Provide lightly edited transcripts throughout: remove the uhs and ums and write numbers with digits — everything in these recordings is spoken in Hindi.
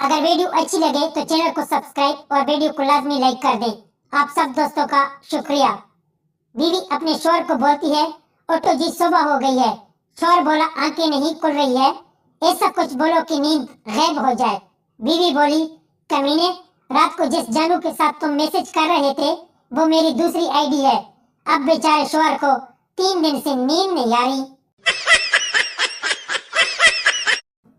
अगर वीडियो अच्छी लगे तो चैनल को सब्सक्राइब और वीडियो को लाजमी लाइक कर दें। आप सब दोस्तों का शुक्रिया। बीवी अपने शौहर को बोलती है, उठो जी सुबह हो गई है। शौहर बोला, आंखें नहीं खुल रही है, ऐसा कुछ बोलो कि नींद गायब हो जाए। बीवी बोली, कमीने, रात को जिस जानू के साथ तुम मैसेज कर रहे थे वो मेरी दूसरी आईडी है। अब बेचारे शौहर को 3 दिन से नींद नहीं आ रही।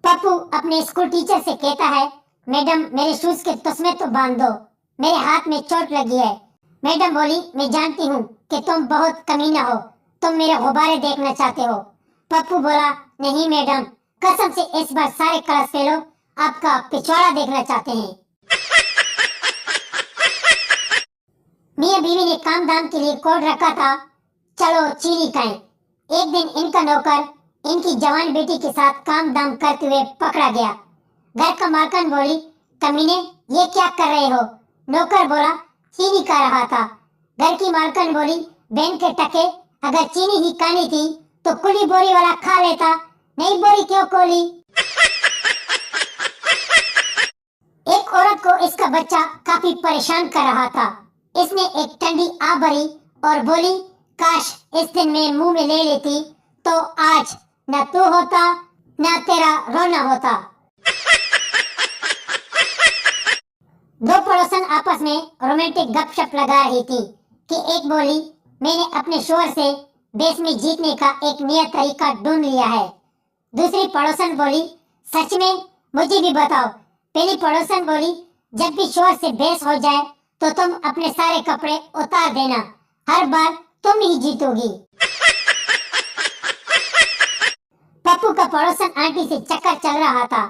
पप्पू अपने स्कूल टीचर से कहता है, मैडम मेरे शूज के तस्मे तो बांध दो, मेरे हाथ में चोट लगी है। मैडम बोली, मैं जानती हूँ कि तुम बहुत कमीना हो, तुम मेरे गुब्बारे देखना चाहते हो। पप्पू बोला, नहीं मैडम, कसम से इस बार सारे क्लास फेलो आपका पिछवाड़ा देखना चाहते हैं। मियां बीवी ने काम दाम के लिए कोड रखा था, चलो चीनी खाएं। एक दिन इनका नौकर इनकी जवान बेटी के साथ काम दाम करते हुए पकड़ा गया। घर का मालकिन बोली, कमीने ये क्या कर रहे हो? नौकर बोला, चीनी खा रहा था। घर की मालकिन बोली, बहन के टके, अगर चीनी ही खानी थी तो खुली बोरी वाला खा लेता, नई बोरी क्यों खोली? एक औरत को इसका बच्चा काफी परेशान कर रहा था। इसने एक ठंडी आ भरी और बोली, काश इस दिन मैं मुंह में ले लेती तो आज न तू होता न तेरा रोना होता। दो पड़ोसन आपस में रोमांटिक गपशप लगा रही थी कि एक बोली, मैंने अपने शौहर से बेस में जीतने का एक नया तरीका ढूंढ लिया है। दूसरी पड़ोसन बोली, सच में? मुझे भी बताओ। पहली पड़ोसन बोली, जब भी शौहर से बेस हो जाए तो तुम अपने सारे कपड़े उतार देना, हर बार तुम ही जीतोगी। पप्पू का पड़ोसन आंटी से चक्कर चल रहा था।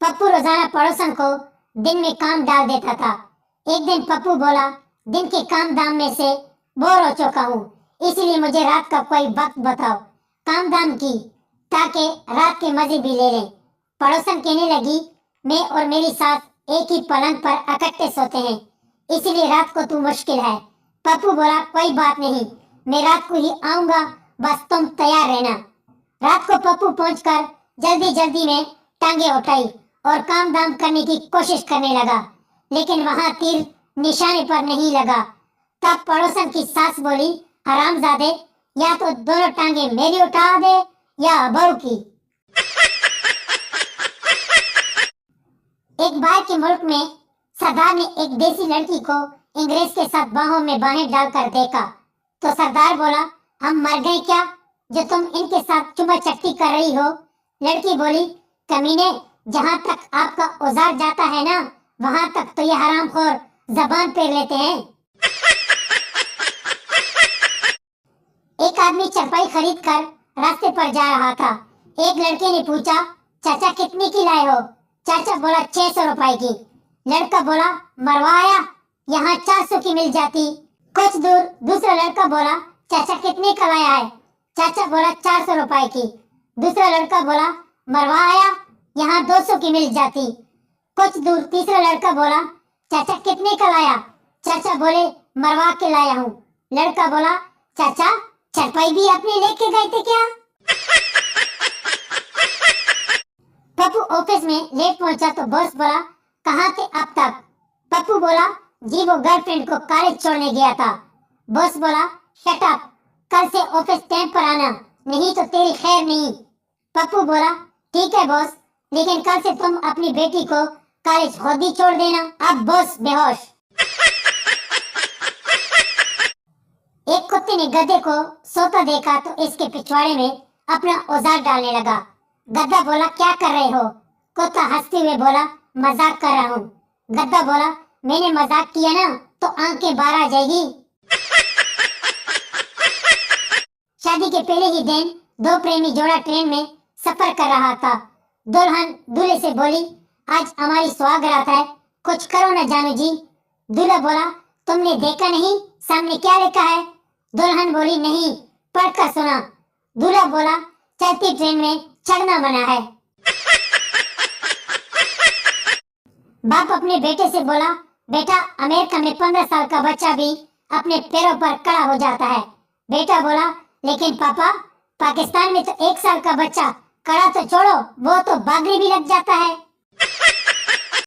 पप्पू रोजाना पड़ोसन को दिन में काम डाल देता था। एक दिन पप्पू बोला, दिन के काम दाम में से बोर हो चुका हूँ, इसलिए मुझे रात का कोई वक्त बताओ काम दाम की, ताकि रात के मजे भी ले लें। पड़ोसन कहने लगी, मैं और मेरी सास एक ही पलंग पर इकट्ठे सोते हैं, इसलिए रात को तू मुश्किल है। पप्पू बोला, कोई बात नहीं, मैं रात को ही आऊंगा, बस तुम तैयार रहना। रात को पप्पू पहुंचकर जल्दी जल्दी में टांगे उठाई और काम दाम करने की कोशिश करने लगा, लेकिन वहां तीर निशाने पर नहीं लगा। तब पड़ोसन की सास बोली, हरामजादे, या तो दोनों टांगे मेरी उठा दे या बहू की। एक बार के मुल्क में सरदार ने एक देसी लड़की को अंग्रेज के साथ बाहों में बाहें डालकर देखा तो सरदार बोला, हम मर गए क्या जो तुम इनके साथ चुम्मा चट्टी कर रही हो? लड़की बोली, कमीने, जहाँ तक आपका औजार जाता है ना, वहाँ तक तो ये हरामखोर जबान पे लेते हैं। एक आदमी चारपाई खरीद कर रास्ते पर जा रहा था। एक लड़के ने पूछा, चाचा कितने की लाए हो? चाचा बोला, 600 रुपए की। लड़का बोला, मरवाया, यहाँ 400 की मिल जाती। कुछ दूर दूसरा लड़का बोला, चाचा कितने का लाया है? चाचा बोला, 400 रुपए की। दूसरा लड़का बोला, मरवाया, यहाँ 200 की मिल जाती। कुछ दूर तीसरा लड़का बोला, चाचा कितने का लाया? चाचा बोले, मरवा के लाया हूँ। लड़का बोला, चाचा चारपाई भी अपने लेके गए थे क्या? पप्पू ऑफिस में लेट पहुंचा तो बॉस बोला, कहाँ थे अब तक? पप्पू बोला, जी वो गर्लफ्रेंड को कॉलेज छोड़ने गया था। बॉस बोला, शट अप, कल से ऑफिस टाइम पर आना, नहीं तो तेरी खैर नहीं। पप्पू बोला, ठीक है बॉस, लेकिन कल से तुम अपनी बेटी को कॉलेज खुद ही छोड़ देना। अब बॉस बेहोश। एक कुत्ते ने गधे को सोता देखा तो इसके पिछवाड़े में अपना औजार डालने लगा। गधा बोला, क्या कर रहे हो? कुत्ता हंसते हुए बोला, मजाक कर रहा हूँ। गधा बोला, मैंने मजाक किया ना तो आंखें बाहर आ जाएगी। शादी के पहले ही दिन दो प्रेमी जोड़ा ट्रेन में सफर कर रहा था। दुल्हन दूल्हे से बोली, आज हमारी सुहागरात है, कुछ करो ना जानू जी। दूल्हा बोला, तुमने देखा नहीं सामने क्या लिखा है? दुल्हन बोली, नहीं, पढ़कर सुना। दूल्हा बोला, चलती ट्रेन में चढ़ना मना है। बाप अपने बेटे से बोला, बेटा अमेरिका में 15 साल का बच्चा भी अपने पैरों पर खड़ा हो जाता है। बेटा बोला, लेकिन पापा पाकिस्तान में तो 1 साल का बच्चा खड़ा तो छोड़ो, वो तो बागरी भी लग जाता है।